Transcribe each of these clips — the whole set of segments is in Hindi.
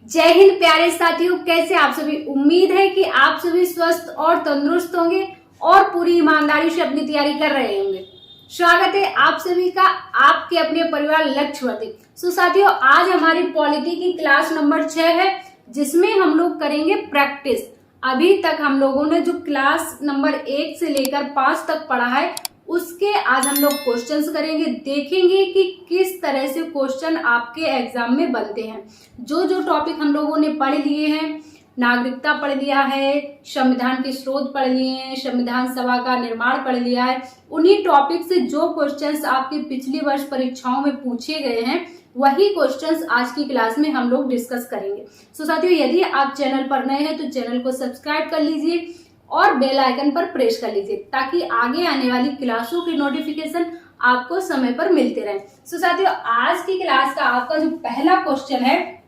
जय हिंद प्यारे साथियों, कैसे आप सभी। उम्मीद है कि आप सभी स्वस्थ और तंदुरुस्त होंगे और पूरी ईमानदारी से अपनी तैयारी कर रहे होंगे। स्वागत है आप सभी का आपके अपने परिवार लक्ष्यवती। सो साथियों, आज हमारी पॉलिटी की क्लास नंबर 6 है, जिसमें हम लोग करेंगे प्रैक्टिस। अभी तक हम लोगों ने जो क्लास नंबर 1 से लेकर 5 तक पढ़ा है, उसके आज हम लोग क्वेश्चंस करेंगे। देखेंगे कि किस तरह से क्वेश्चन आपके एग्जाम में बनते हैं। जो जो टॉपिक हम लोगों ने पढ़ लिए हैं, नागरिकता पढ़ लिया है, संविधान के स्रोत पढ़ लिए हैं, संविधान सभा का निर्माण पढ़ लिया है, उन्हीं टॉपिक से जो क्वेश्चंस आपके पिछली वर्ष परीक्षाओं में पूछे गए हैं, वही क्वेश्चंस आज की क्लास में हम लोग डिस्कस करेंगे। सो साथियों, यदि आप चैनल पर नए हैं तो चैनल को सब्सक्राइब कर लीजिए और बेल आइकन पर प्रेस कर लीजिए, ताकि आगे आने वाली क्लासों की नोटिफिकेशन आपको समय पर मिलते रहे। सो साथियों, आज की क्लास का आपका जो पहला क्वेश्चन है,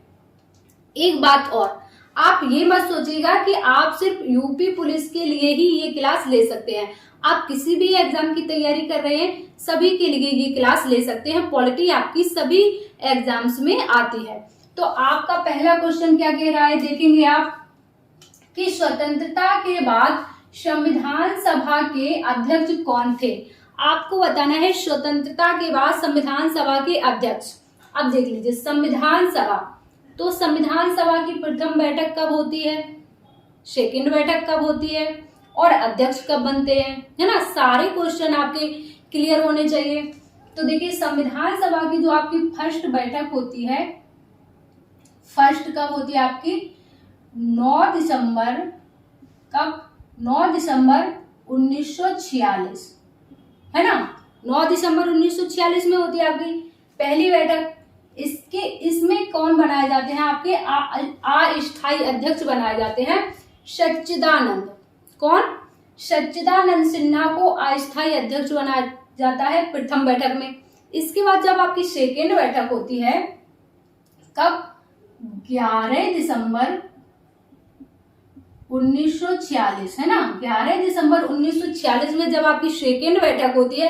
एक बात और, आप ये मत सोचिएगा कि आप सिर्फ यूपी पुलिस के लिए ही ये क्लास ले सकते हैं। आप किसी भी एग्जाम की तैयारी कर रहे हैं, सभी के लिए ये क्लास ले सकते हैं। पॉलिटी आपकी सभी एग्जाम्स में आती है। तो आपका पहला क्वेश्चन क्या कह रहा है, देखेंगे आप कि स्वतंत्रता के बाद संविधान सभा के अध्यक्ष कौन थे। आपको बताना है स्वतंत्रता के बाद संविधान सभा के अध्यक्ष। अब देख लीजिए, संविधान सभा, तो संविधान सभा की प्रथम बैठक कब होती है, सेकंड बैठक कब होती है, और अध्यक्ष कब बनते हैं, है ना। सारे क्वेश्चन आपके क्लियर होने चाहिए। तो देखिए, संविधान सभा की जो आपकी फर्स्ट बैठक होती है, फर्स्ट कब होती है आपकी, 9 दिसंबर, कब, 9 दिसंबर 1946, है ना। 9 दिसंबर 1946 में होती है आपकी पहली बैठक। इसमें कौन बनाए जाते हैं, आपके अस्थायी अध्यक्ष बनाए जाते हैं सच्चिदानंद। कौन, सच्चिदानंद सिन्हा को अस्थायी अध्यक्ष बनाया जाता है प्रथम बैठक में। इसके बाद जब आपकी सेकेंड बैठक होती है, कब, 11 दिसंबर 1946, है ना। 11 दिसंबर 1946 में जब आपकी सेकेंड बैठक होती है,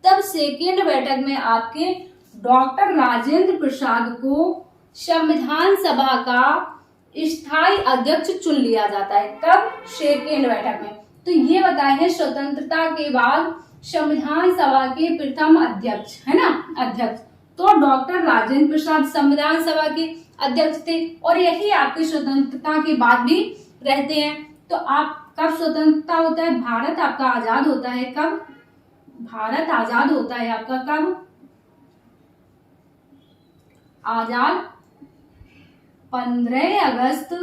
तब सेकेंड बैठक में आपके डॉक्टर राजेंद्र प्रसाद को संविधान सभा का स्थायी अध्यक्ष चुन लिया जाता है। कब, सेकेंड बैठक में। तो ये बताए हैं स्वतंत्रता के बाद संविधान सभा के प्रथम अध्यक्ष, है ना, अध्यक्ष। तो डॉक्टर राजेंद्र प्रसाद संविधान सभा के अध्यक्ष थे, और यही आपकी स्वतंत्रता के बाद भी रहते हैं। तो आप कब स्वतंत्रता होता है, भारत आपका आजाद होता है, कब, भारत आजाद होता है आपका कब, आजाद 15 अगस्त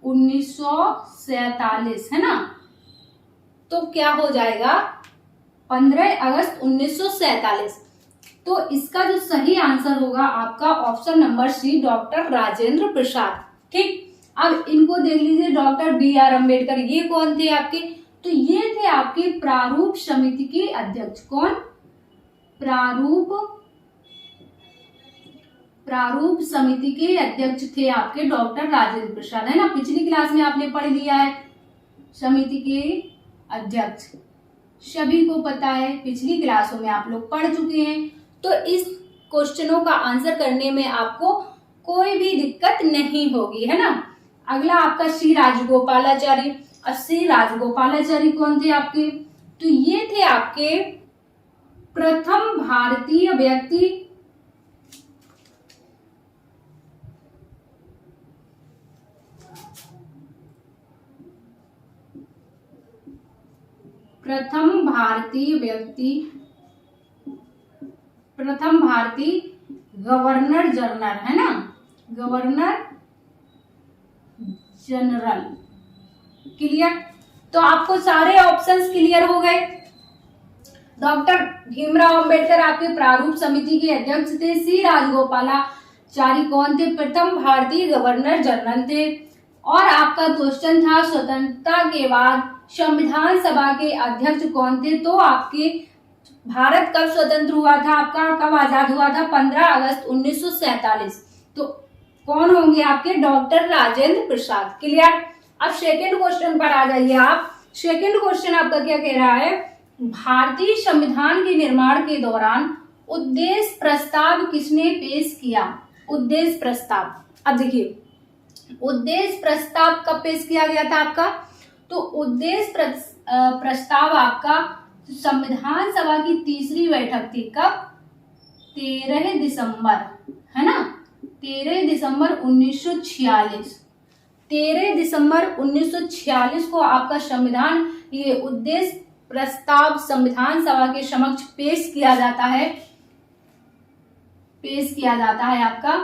1947, है ना। तो क्या हो जाएगा, 15 अगस्त 1947। तो इसका जो सही आंसर होगा आपका option number C, doctor Rajendra Prasad. ठीक, अब इनको देख लीजिए, डॉक्टर BR अम्बेडकर, ये कौन थे आपके, तो ये थे आपके प्रारूप समिति के अध्यक्ष। कौन, प्रारूप समिति के अध्यक्ष थे आपके डॉक्टर राजेंद्र प्रसाद, है ना। पिछली क्लास में आपने पढ़ लिया है समिति के अध्यक्ष, सभी को पता है, पिछली क्लासों में आप लोग पढ़ चुके हैं। तो इस क्वेश्चनों का आंसर करने में आपको कोई भी दिक्कत नहीं होगी, है ना। अगला आपका सी राजगोपालाचारी। अब सी राजगोपालाचारी कौन थे आपके, तो ये थे आपके प्रथम भारतीय व्यक्ति, प्रथम भारतीय गवर्नर जनरल, है ना, गवर्नर जनरल। क्लियर। तो आपको सारे ऑप्शंस क्लियर हो गए। डॉक्टर भीमराव अंबेडकर आपके प्रारूप समिति के अध्यक्ष थे। सी राजगोपालाचारी कौन थे, प्रथम भारतीय गवर्नर जनरल थे। और आपका क्वेश्चन था स्वतंत्रता के बाद संविधान सभा के अध्यक्ष कौन थे, तो आपके भारत कब स्वतंत्र हुआ था, आपका कब आजाद हुआ था, 15 अगस्त 1947। तो कौन होंगे आपके, डॉक्टर राजेंद्र प्रसाद। क्लियर। अब सेकेंड क्वेश्चन पर आ जाइए आप। सेकेंड क्वेश्चन आपका क्या कह रहा है, भारतीय संविधान के निर्माण के दौरान उद्देश्य प्रस्ताव किसने पेश किया। उद्देश्य प्रस्ताव। अब देखिए, उद्देश्य प्रस्ताव कब पेश किया गया था आपका? तो उद्देश्य प्रस्ताव आपका संविधान सभा की तीसरी बैठक थी। कब? 13 दिसंबर, है ना, 13 दिसंबर 1946। 13 दिसंबर 1946 को आपका संविधान, ये उद्देश्य प्रस्ताव संविधान सभा के समक्ष पेश किया जाता है। पेश किया जाता है आपका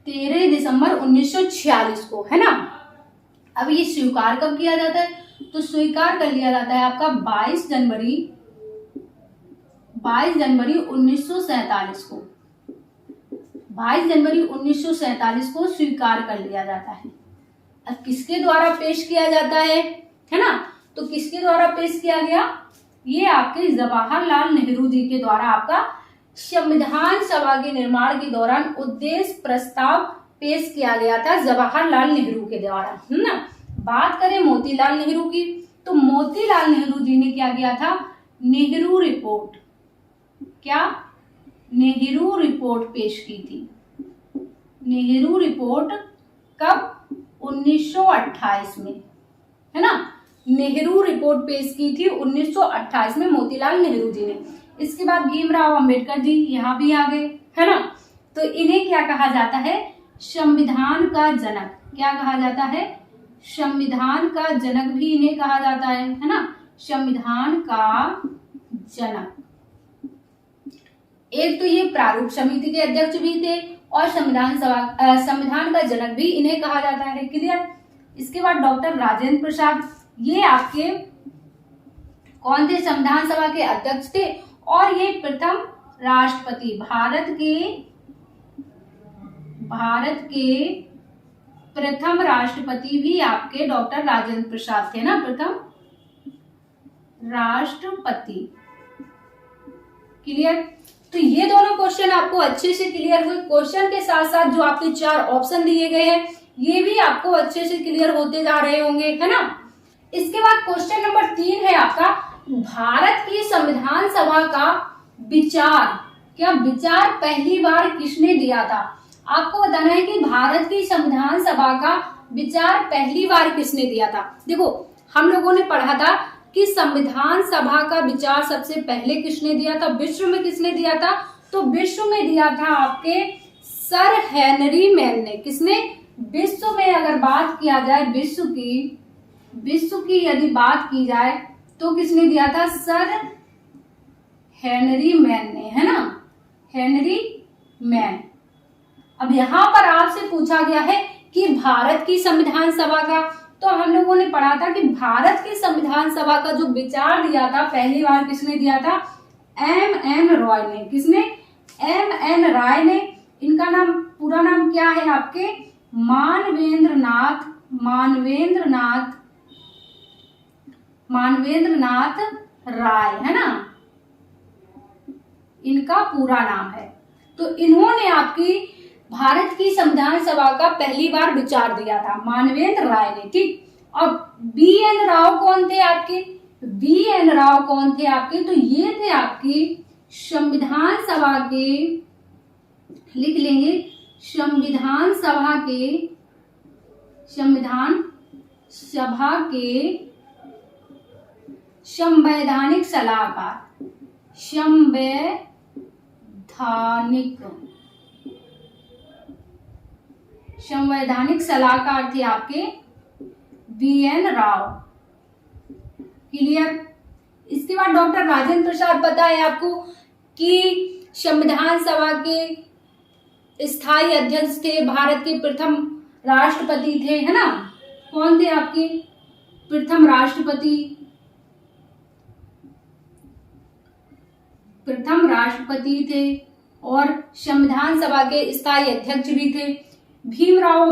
13 दिसंबर 1946 को, है ना। अब ये स्वीकार कब किया जाता है? तो स्वीकार कर लिया जाता है आपका 22 जनवरी 1947 को। 22 जनवरी 1947 को स्वीकार कर लिया जाता है। अब किसके द्वारा पेश किया जाता है ना? तो किसके द्वारा पेश किया गया? ये आपके जवाहरलाल नेहरू जी के द्वारा आपका संविधान सभा के निर्माण के दौरान उद्देश्य प्रस्ताव पेश किया गया था जवाहरलाल नेहरू के द्वारा, है ना। बात करें मोतीलाल नेहरू की, तो मोतीलाल नेहरू जी ने क्या किया था? नेहरू रिपोर्ट, क्या? नेहरू रिपोर्ट पेश की थी। नेहरू रिपोर्ट कब? 1928 में, है ना। नेहरू रिपोर्ट पेश की थी 1928 में मोतीलाल नेहरू जी ने। इसके बाद भीमराव अंबेडकर जी यहाँ भी आ गए, है ना। तो इन्हें क्या कहा जाता है? संविधान का जनक। क्या कहा जाता है? संविधान का जनक भी इन्हें कहा जाता है ना। संविधान का जनक। एक तो ये प्रारूप समिति के अध्यक्ष भी थे और संविधान का जनक भी इन्हें कहा जाता है। क्लियर? इसके बाद डॉक्टर राजेंद्र प्रसाद, ये आपके कौन थे? संविधान सभा के अध्यक्ष थे और ये प्रथम राष्ट्रपति, भारत के प्रथम राष्ट्रपति भी आपके डॉक्टर राजेंद्र प्रसाद थे ना, प्रथम राष्ट्रपति। क्लियर? तो ये दोनों क्वेश्चन आपको अच्छे से क्लियर हुए। क्वेश्चन के साथ साथ जो आपके 4 ऑप्शन दिए गए हैं ये भी आपको अच्छे से क्लियर होते जा रहे होंगे, है ना। इसके बाद क्वेश्चन नंबर 3 है आपका, भारत की संविधान सभा का विचार, क्या विचार पहली बार किसने दिया था? आपको बताना है कि भारत की संविधान सभा का विचार पहली बार किसने दिया था। देखो, हम लोगों ने पढ़ा था कि संविधान सभा का विचार सबसे पहले किसने दिया था? विश्व में किसने दिया था? तो विश्व में दिया था आपके सर हेनरी मैन ने। किसने? विश्व में अगर बात किया जाए, विश्व की यदि बात की जाए तो किसने दिया था? सर हेनरी मैन ने, है ना, हेनरी मैन। अब यहाँ पर आपसे पूछा गया है कि भारत की संविधान सभा का, तो हम लोगों ने पढ़ा था कि भारत की संविधान सभा का जो विचार दिया था पहली बार किसने दिया था? M.N. रॉय ने। किसने? M.N. राय ने। इनका नाम, पूरा नाम क्या है आपके? मानवेंद्रनाथ राय, है ना, इनका पूरा नाम है। तो इन्होंने आपकी भारत की संविधान सभा का पहली बार विचार दिया था, मानवेंद्र राय ने, ठीक। और B.N. राव कौन थे आपके? B.N. राव कौन थे आपके? तो ये थे आपकी संविधान सभा के, लिख लेंगे, संविधान सभा के संवैधानिक सलाहकार, संवैधानिक सलाहकार थे आपके B.N. राव। क्लियर? इसके बाद डॉक्टर राजेंद्र प्रसाद, पता है आपको कि संविधान सभा के स्थायी अध्यक्ष थे, भारत के प्रथम राष्ट्रपति थे, है ना। कौन थे आपके प्रथम राष्ट्रपति थे और संविधान सभा के स्थायी अध्यक्ष भी थे। भीमराव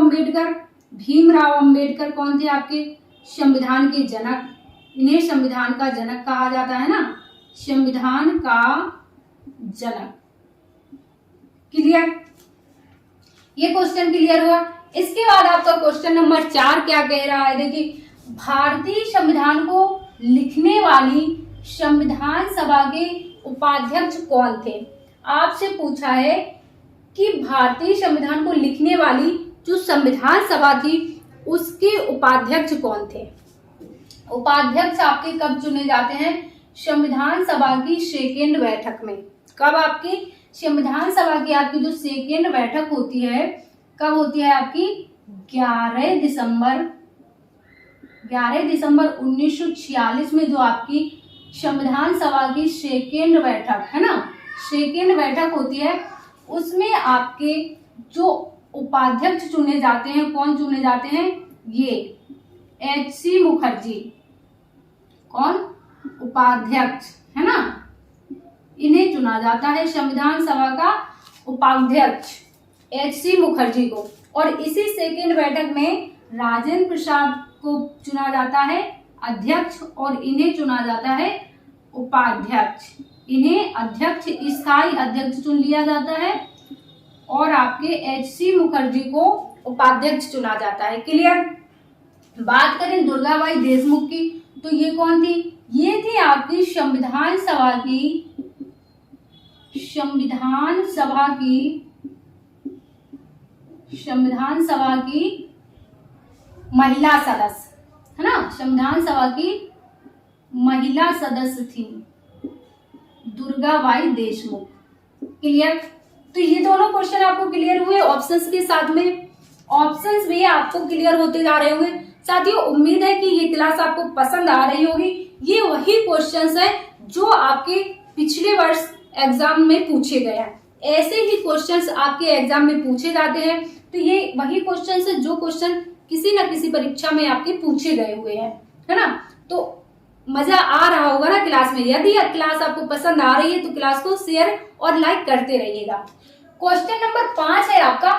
अंबेडकर कौन थे आपके? संविधान के जनक। इन्हें संविधान का जनक कहा जाता है ना, संविधान का जनक। क्लियर? ये क्वेश्चन क्लियर हुआ। इसके बाद आपका क्वेश्चन नंबर 4 क्या कह रहा है? देखिए, भारतीय संविधान को लिखने वाली संविधान सभा के उपाध्यक्ष कौन थे? आपसे पूछा है कि भारतीय संविधान को लिखने वाली जो संविधान सभा थी उसके उपाध्यक्ष कौन थे। उपाध्यक्ष आपके कब चुने जाते हैं, संविधान सभा की सेकेंड बैठक में। कब आपकी संविधान सभा की आपकी जो सेकेंड बैठक होती है कब होती है आपकी 11 दिसंबर 1946 में जो आपकी संविधान सभा की सेकेंड बैठक है ना, सेकेंड बैठक होती है, उसमें आपके जो उपाध्यक्ष चुने जाते हैं, कौन चुने जाते हैं, ये HC मुखर्जी, कौन, उपाध्यक्ष है ना, इन्हें चुना जाता है संविधान सभा का उपाध्यक्ष HC मुखर्जी को। और इसी सेकेंड बैठक में राजेंद्र प्रसाद को चुना जाता है अध्यक्ष और इन्हें चुना जाता है उपाध्यक्ष। इन्हें अध्यक्ष, स्थायी अध्यक्ष चुन लिया जाता है और आपके HC मुखर्जी को उपाध्यक्ष चुना जाता है। क्लियर। बात करें दुर्गाबाई देशमुख की, तो ये कौन थी, ये थी आपकी संविधान सभा की महिला सदस्य है ना, संविधान सभा की महिला सदस्य थी दुर्गाबाई देशमुख। क्लियर। तो ये दोनों क्वेश्चन आपको क्लियर हुए ऑप्शंस के साथ में, ऑप्शंस भी आपको क्लियर होते जा रहे होंगे। साथियों उम्मीद है कि ये क्लास आपको पसंद आ रही होगी। ये वही क्वेश्चंस है जो आपके पिछले वर्ष एग्जाम में पूछे गए हैं, ऐसे ही क्वेश्चंस आपके एग्जाम में पूछे जाते हैं। तो ये वही क्वेश्चंस है जो क्वेश्चन किसी न किसी परीक्षा में आपके पूछे गए हुए हैं, है ना। तो मजा आ रहा होगा ना क्लास में। यदि क्लास आपको पसंद आ रही है तो क्लास को शेयर और लाइक करते रहिएगा। क्वेश्चन नंबर 5 है आपका,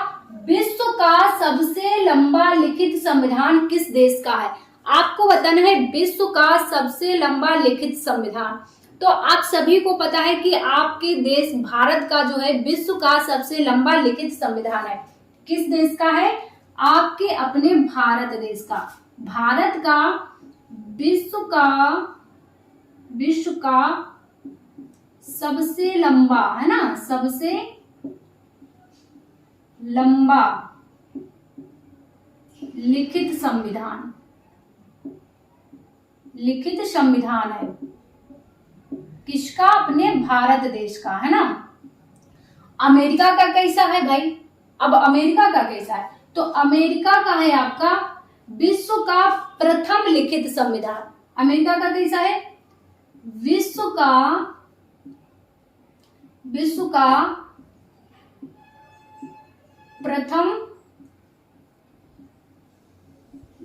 विश्व का सबसे लंबा लिखित संविधान किस देश का है। आपको बताना है विश्व का सबसे लंबा लिखित संविधान। तो आप सभी को पता है कि आपके देश भारत का जो है विश्व का सबसे लंबा लिखित संविधान है। किस देश का है, आपके अपने भारत देश का। भारत का विश्व का सबसे लंबा है ना, सबसे लंबा लिखित संविधान है किसका, अपने भारत देश का, है ना। अमेरिका का कैसा है भाई, अब अमेरिका का कैसा है, तो अमेरिका का है आपका विश्व का प्रथम लिखित संविधान। अमेरिका का कैसा है, विश्व का प्रथम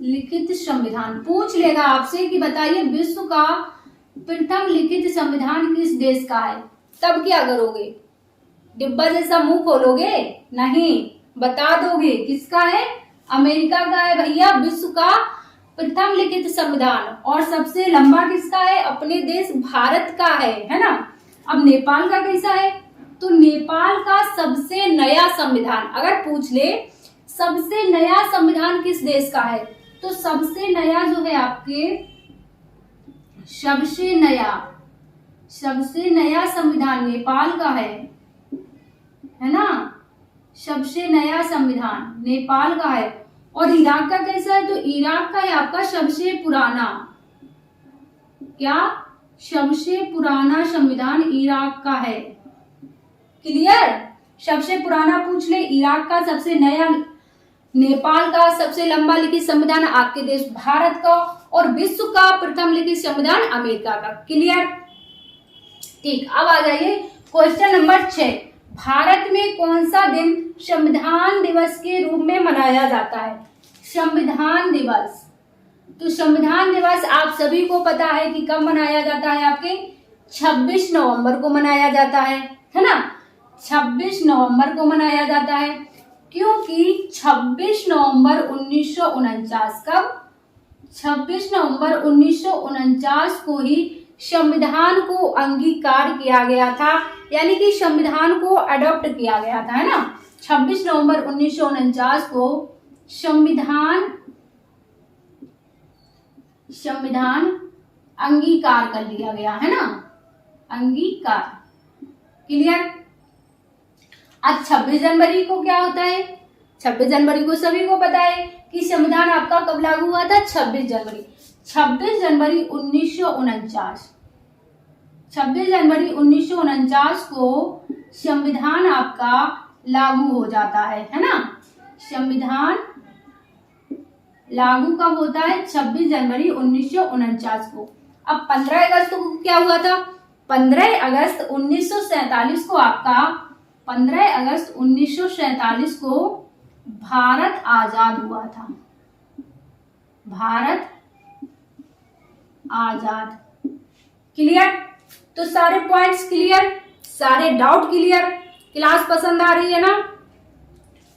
लिखित संविधान। पूछ लेगा आपसे कि बताइए विश्व का प्रथम लिखित संविधान किस देश का है, तब क्या करोगे, डिब्बा जैसा मुंह खोलोगे, नहीं, बता दोगे किसका है, अमेरिका का है भैया विश्व का प्रथम लिखित संविधान। और सबसे लंबा किसका है, अपने देश भारत का है ना। अब नेपाल का कैसा है, तो नेपाल का सबसे नया संविधान, अगर पूछ ले सबसे नया संविधान किस देश का है, तो सबसे नया जो है आपके सबसे नया संविधान नेपाल का है ना। सबसे नया संविधान नेपाल का है। और इराक का कैसा है, तो इराक का है आपका सबसे पुराना, क्या, सबसे पुराना संविधान इराक का है। क्लियर। सबसे पुराना पूछ ले इराक का, सबसे नया नेपाल का, सबसे लंबा लिखित संविधान आपके देश भारत का, और विश्व का प्रथम लिखित संविधान अमेरिका का। क्लियर। ठीक, अब आ जाइए क्वेश्चन नंबर 6। भारत में कौन सा दिन संविधान दिवस के रूप में मनाया जाता है। संविधान दिवस, तो संविधान दिवस आप सभी को पता है कि कब मनाया जाता है, आपके 26 नवंबर को मनाया जाता है ना। 26 नवंबर को मनाया जाता है, क्योंकि 26 नवंबर 1949, कब, 26 नवंबर 1949 को ही संविधान को अंगीकार किया गया था, यानी कि संविधान को अडॉप्ट किया गया था, है ना। 26 नवंबर 1949 को संविधान अंगीकार कर लिया गया, है ना, अंगीकार। क्लियर। आज 26 जनवरी को क्या होता है? 26 जनवरी को सभी को पता है कि संविधान आपका कब लागू हुआ था? 26 जनवरी 1949। 26 जनवरी 1949 को संविधान आपका लागू हो जाता है ना। संविधान लागू कब होता है? 26 जनवरी 1949 को। अब 15 अगस्त को क्या हुआ था? 15 अगस्त 1947 को आपका 15 अगस्त 1947 को भारत आजाद हुआ था। भारत आजाद। क्लियर? तो सारे पॉइंट्स क्लियर, सारे डाउट क्लियर। क्लास पसंद आ रही है ना?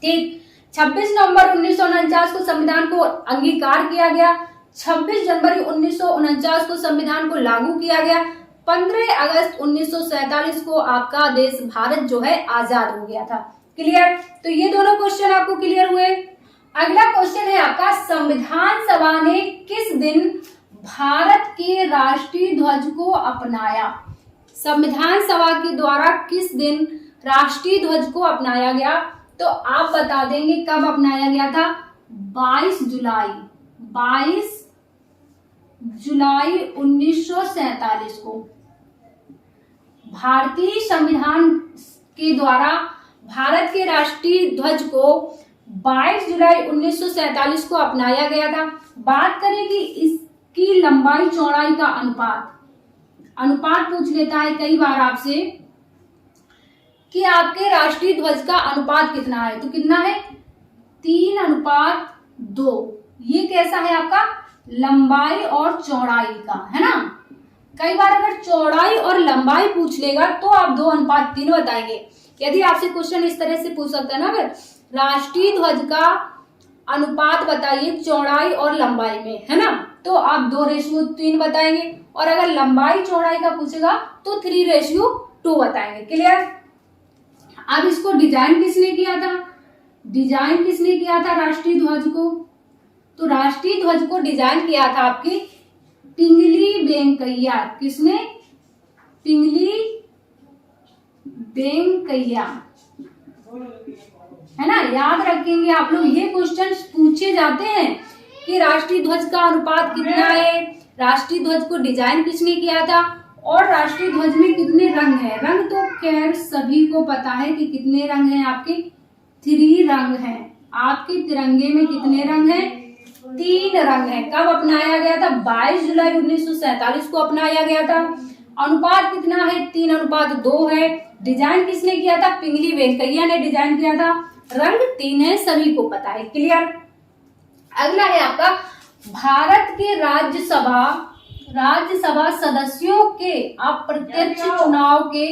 ठीक। 26 नवंबर 1949 को संविधान को अंगीकार किया गया। 26 जनवरी 1949 को संविधान को लागू किया गया। 15 अगस्त 1947 को आपका देश भारत जो है आजाद हो गया था। क्लियर? तो ये दोनों क्वेश्चन आपको क्लियर हुए। अगला क्वेश्चन है आपका, संविधान सभा ने किस दिन भारत के राष्ट्रीय ध्वज को अपनाया? संविधान सभा के द्वारा किस दिन राष्ट्रीय ध्वज को अपनाया गया? तो आप बता देंगे कब अपनाया गया था? 22 जुलाई 1947 को भारतीय संविधान के द्वारा भारत के राष्ट्रीय ध्वज को 22 जुलाई 1947 को अपनाया गया था। बात करें कि इसकी लंबाई चौड़ाई का अनुपात पूछ लेता है कई बार आपसे कि आपके राष्ट्रीय ध्वज का अनुपात कितना है, तो कितना है? 3:2। ये कैसा है आपका? लंबाई और चौड़ाई का, है ना। कई बार अगर चौड़ाई और लंबाई पूछ लेगा तो आप 2:3 बताएंगे। यदि आपसे क्वेश्चन इस तरह से पूछ सकता है ना, अगर राष्ट्रीय ध्वज का अनुपात बताइए चौड़ाई और लंबाई में, है ना, तो आप 2:3 बताएंगे। और अगर लंबाई चौड़ाई का पूछेगा तो 3:2 बताएंगे। क्लियर? अब इसको डिजाइन किसने किया था? डिजाइन किसने किया था राष्ट्रीय ध्वज को? तो राष्ट्रीय ध्वज को डिजाइन किया था आपकी पिंगली वेंकैया। किसने? पिंगली वेंकैया, है ना। याद रखेंगे आप लोग, ये क्वेश्चन पूछे जाते हैं कि राष्ट्रीय ध्वज का अनुपात कितना है, राष्ट्रीय ध्वज को डिजाइन किसने किया था, और राष्ट्रीय ध्वज में कितने रंग हैं। रंग तो खैर सभी को पता है कि कितने रंग हैं आपके? 3 रंग हैं। आपके तिरंगे में कितने रंग हैं? 3 रंग हैं। कब अपनाया गया था? 22 जुलाई 1947 को अपनाया गया था। अनुपात कितना है? 3:2 है। डिजाइन किसने किया था? पिंगली वेंकैया ने डिजाइन किया था। रंग 3 है, सभी को पता है। क्लियर? अगला है आपका, भारत के राज्यसभा सदस्यों के अप्रत्यक्ष चुनाव के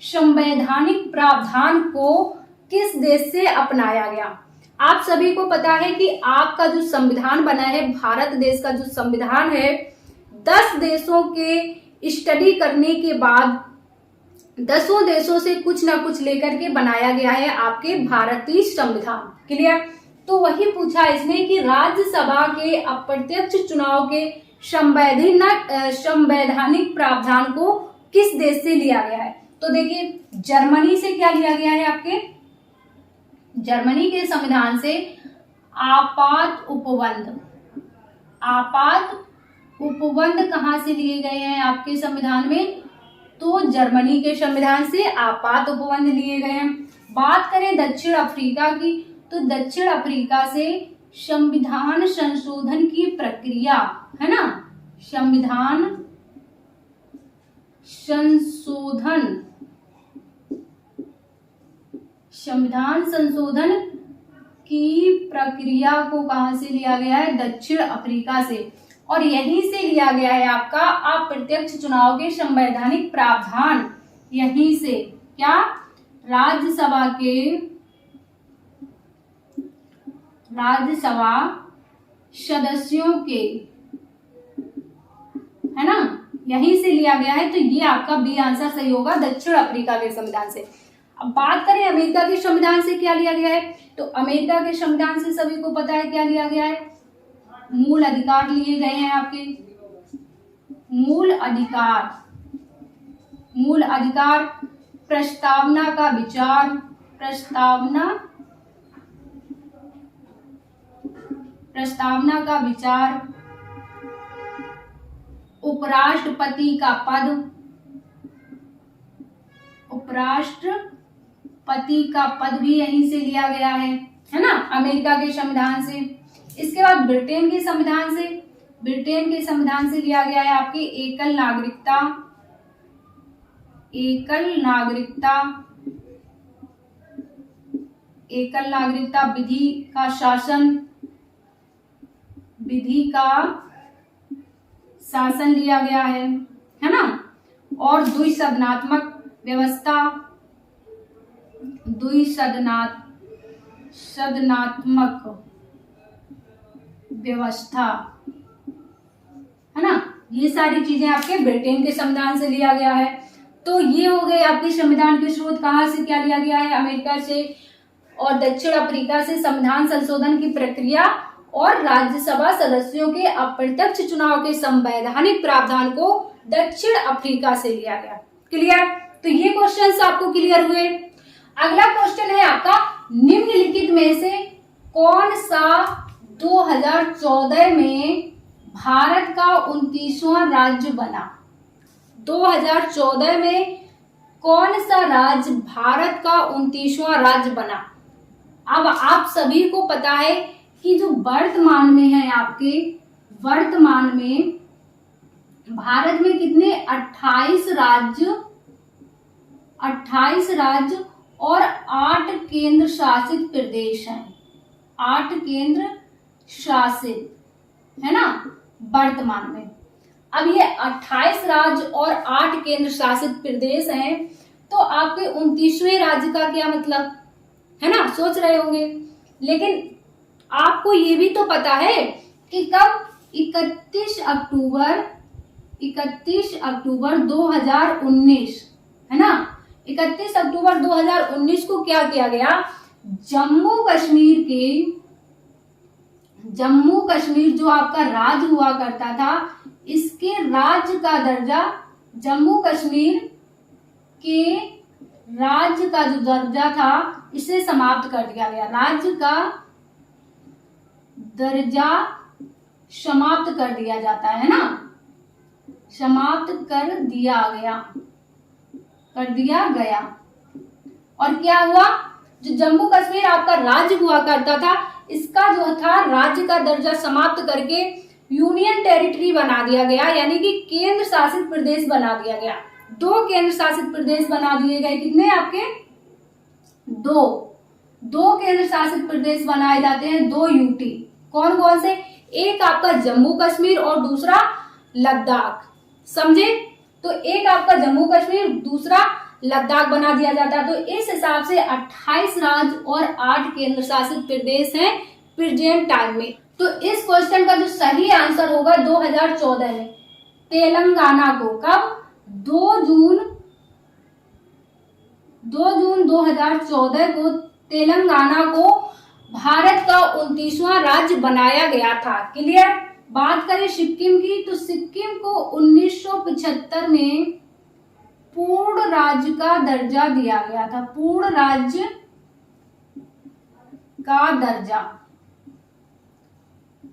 संवैधानिक प्रावधान को किस देश से अपनाया गया? आप सभी को पता है कि आपका जो संविधान बना है, भारत देश का जो संविधान है, 10 देशों के स्टडी करने के बाद 10 देशों से कुछ ना कुछ लेकर के बनाया गया है आपके भारतीय संविधान। क्लियर? तो वही पूछा इसने कि राज्यसभा के अप्रत्यक्ष चुनाव के संवैधानिक प्रावधान को किस देश से लिया गया है? तो देखिए, जर्मनी से क्या लिया गया है आपके? जर्मनी के संविधान से आपात उपबंध कहां से लिए गए हैं आपके संविधान में? तो जर्मनी के संविधान से आपात उपबंध लिए गए हैं। बात करें दक्षिण अफ्रीका की, तो दक्षिण अफ्रीका से संविधान संशोधन की प्रक्रिया, है ना, संविधान संशोधन की प्रक्रिया को कहां से लिया गया है? दक्षिण अफ्रीका से। और यहीं से लिया गया है आपका अप्रत्यक्ष चुनाव के संवैधानिक प्रावधान। यहीं से क्या? राज्यसभा सदस्यों के, है ना, यहीं से लिया गया है। तो ये आपका बी आंसर सही होगा, दक्षिण अफ्रीका के संविधान से। अब बात करें अमेरिका के संविधान से क्या लिया गया है, तो अमेरिका के संविधान से सभी को पता है क्या लिया गया है? मूल अधिकार लिए गए हैं आपके। मूल अधिकार, प्रस्तावना का विचार, प्रस्तावना का विचार, उपराष्ट्रपति का पद, उपराष्ट्रपति का पद भी यहीं से लिया गया है ना, अमेरिका के संविधान से। इसके बाद ब्रिटेन के संविधान से लिया गया है आपकी एकल नागरिकता, विधि का शासन लिया गया है ना, और द्विसदनात्मक व्यवस्था है ना। ये सारी चीजें आपके ब्रिटेन के संविधान से लिया गया है। तो ये हो गए आपके संविधान के स्रोत। कहाँ से क्या लिया गया है? अमेरिका से और दक्षिण अफ्रीका से संविधान संशोधन की प्रक्रिया और राज्यसभा सदस्यों के अप्रत्यक्ष चुनाव के संवैधानिक प्रावधान को दक्षिण अफ्रीका से लिया गया। क्लियर? तो ये क्वेश्चंस आपको क्लियर हुए। अगला क्वेश्चन है आपका, निम्नलिखित में से कौन सा 2014 में भारत का 29वां राज्य बना? 2014 में कौन सा राज्य भारत का 29वां राज्य बना? अब आप सभी को पता है कि जो वर्तमान में है आपके, वर्तमान में भारत में कितने 28 राज्य और 8 केंद्र शासित प्रदेश हैं। 8 केंद्र शासित है ना वर्तमान में। अब ये 28 राज्य और 8 केंद्र शासित प्रदेश हैं, तो आपके 29वें राज्य का क्या मतलब है ना, सोच रहे होंगे। लेकिन आपको ये भी तो पता है कि कब 31 अक्टूबर 2019 है ना, 31 अक्टूबर 2019 को क्या किया गया? जम्मू कश्मीर जो आपका राज्य हुआ करता था, इसके राज्य का दर्जा, जम्मू कश्मीर के राज्य का जो दर्जा था, इसे समाप्त कर दिया गया। राज्य का दर्जा समाप्त कर दिया जाता है ना, समाप्त कर दिया गया। और क्या हुआ? जो जम्मू कश्मीर आपका राज्य हुआ करता था, इसका जो था राज्य का दर्जा समाप्त करके यूनियन टेरिटरी बना दिया गया, यानी कि केंद्र शासित प्रदेश बना दिया गया। 2 केंद्र शासित प्रदेश बना दिए गए। कितने आपके? 2 केंद्र शासित प्रदेश बनाए जाते हैं, 2 यूटी। कौन कौन से? एक आपका जम्मू कश्मीर और दूसरा लद्दाख। समझे? तो एक आपका जम्मू कश्मीर, दूसरा लद्दाख बना दिया जाता है। तो इस हिसाब से 28 राज्य और 8 केंद्र शासित प्रदेश हैं प्रेजेंट टाइम में। तो इस क्वेश्चन का जो सही आंसर होगा 2014 में तेलंगाना को, कब? 2 जून 2014 को तेलंगाना को भारत का 29वां राज्य बनाया गया था। क्लियर? बात करें सिक्किम की, तो सिक्किम को 1975 में पूर्ण राज्य का दर्जा दिया गया था। पूर्ण राज्य का दर्जा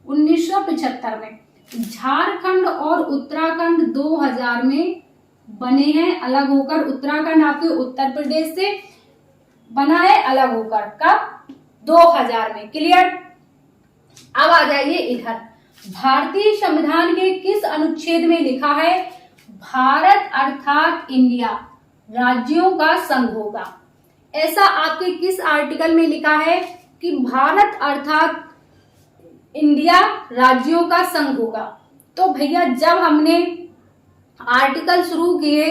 1975 में। झारखंड और उत्तराखंड 2000 में बने हैं अलग होकर। उत्तराखंड आपके उत्तर प्रदेश से बना है अलग होकर। कब? 2000 में। क्लियर? अब आ जाइए इधर। भारतीय संविधान के किस अनुच्छेद में लिखा है भारत अर्थात इंडिया राज्यों का संघ होगा? ऐसा आपके किस आर्टिकल में लिखा है कि भारत अर्थात इंडिया राज्यों का संघ होगा? तो भैया जब हमने आर्टिकल शुरू किए,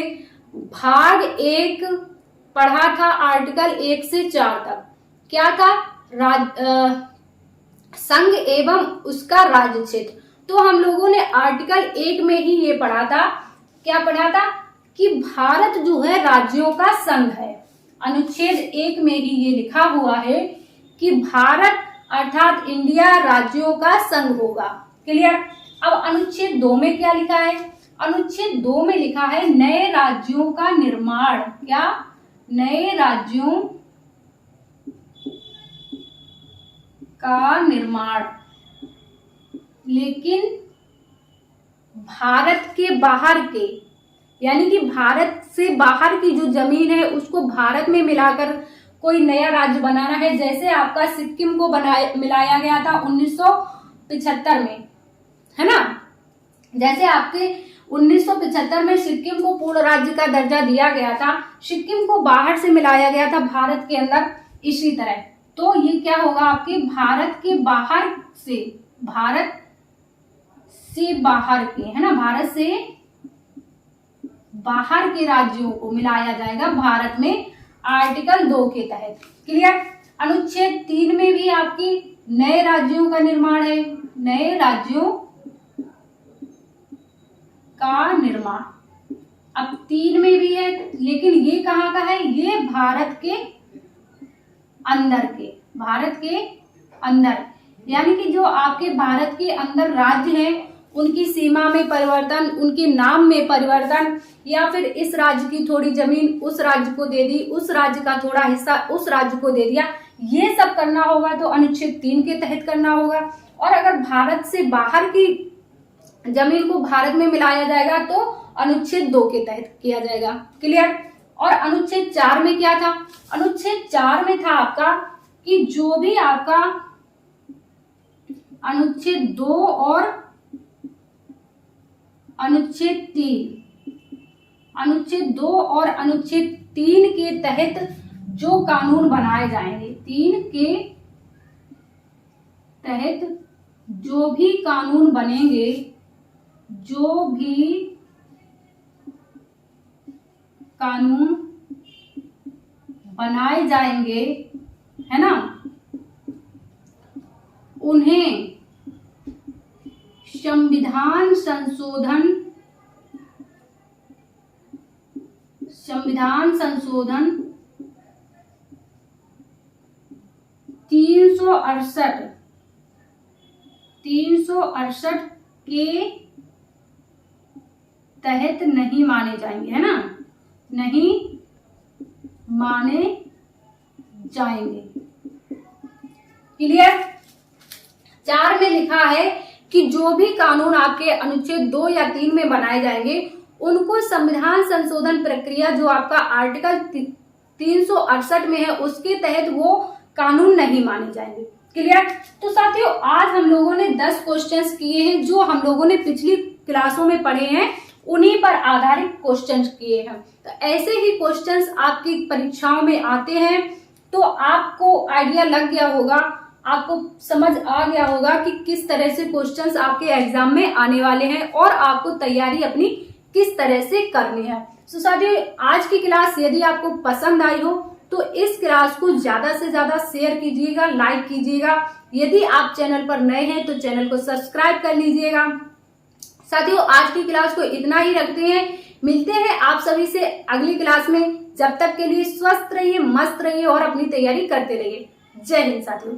भाग 1 पढ़ा था, आर्टिकल 1 से 4 तक क्या था? संघ एवं उसका राज्य क्षेत्र। तो हम लोगों ने आर्टिकल 1 में ही ये पढ़ा था, क्या पढ़ा था? कि भारत जो है राज्यों का संघ है। अनुच्छेद 1 में ही ये लिखा हुआ है कि भारत अर्थात इंडिया राज्यों का संघ होगा। क्लियर? अब अनुच्छेद 2 में क्या लिखा है? अनुच्छेद 2 में लिखा है नए राज्यों का निर्माण। क्या? नए राज्यों का निर्माण। लेकिन भारत के बाहर के, यानी कि भारत से बाहर की जो जमीन है उसको भारत में मिलाकर कोई नया राज्य बनाना है। जैसे आपका सिक्किम को मिलाया गया था 1975 में, है ना। जैसे आपके 1975 में सिक्किम को पूर्ण राज्य का दर्जा दिया गया था, सिक्किम को बाहर से मिलाया गया था भारत के अंदर, इसी तरह तो ये क्या होगा आपके भारत के बाहर से, भारत से बाहर के, है ना, भारत से बाहर के राज्यों को मिलाया जाएगा भारत में आर्टिकल 2 के तहत। क्लियर। अनुच्छेद 3 में भी आपकी नए राज्यों का निर्माण है, नए राज्यों का निर्माण। अब 3 में भी है, लेकिन ये कहाँ का है, ये भारत के अंदर के, भारत के अंदर, यानी कि जो आपके भारत के अंदर राज्य हैं उनकी सीमा में परिवर्तन, उनके नाम में परिवर्तन, या फिर इस राज्य की थोड़ी जमीन उस राज्य को दे दी, उस राज्य का थोड़ा हिस्सा उस राज्य को दे दिया, ये सब करना होगा तो अनुच्छेद 3 के तहत करना होगा। और अगर भारत से बाहर की जमीन को भारत में मिलाया जाएगा तो अनुच्छेद 2 के तहत किया जाएगा। क्लियर। और अनुच्छेद 4 में क्या था, अनुच्छेद 4 में था आपका कि जो भी आपका अनुच्छेद 2 और अनुच्छेद 3 के तहत जो कानून बनाए जाएंगे, 3 के तहत जो भी कानून बनेंगे, जो भी कानून बनाए जाएंगे, है ना, उन्हें संविधान संशोधन 368 के तहत नहीं माने जाएंगे, है ना, नहीं माने जाएंगे। क्लियर। 4 में लिखा है कि जो भी कानून आपके अनुच्छेद 2 या 3 में बनाए जाएंगे उनको संविधान संशोधन प्रक्रिया जो आपका आर्टिकल 368 में है उसके तहत वो कानून नहीं माने जाएंगे। क्लियर। तो साथियों आज हम लोगों ने 10 क्वेश्चंस किए हैं जो हम लोगों ने पिछली क्लासों में पढ़े हैं, उन्हीं पर आधारित क्वेश्चंस किए हैं। तो ऐसे ही क्वेश्चंस आपकी परीक्षाओं में आते हैं, तो आपको आइडिया लग गया होगा, आपको समझ आ गया होगा कि किस तरह से क्वेश्चंस आपके एग्जाम में आने वाले हैं और आपको तैयारी अपनी किस तरह से करनी है। तो साथियों आज की क्लास यदि आपको पसंद आई हो तो इस क्लास को ज्यादा से ज्यादा शेयर कीजिएगा, लाइक कीजिएगा। यदि आप चैनल पर नए हैं तो चैनल को सब्सक्राइब कर लीजिएगा। साथियों आज की क्लास को इतना ही रखते हैं, मिलते हैं आप सभी से अगली क्लास में। जब तक के लिए स्वस्थ रहिए, मस्त रहिए और अपनी तैयारी करते रहिए। जय हिंद साथियों।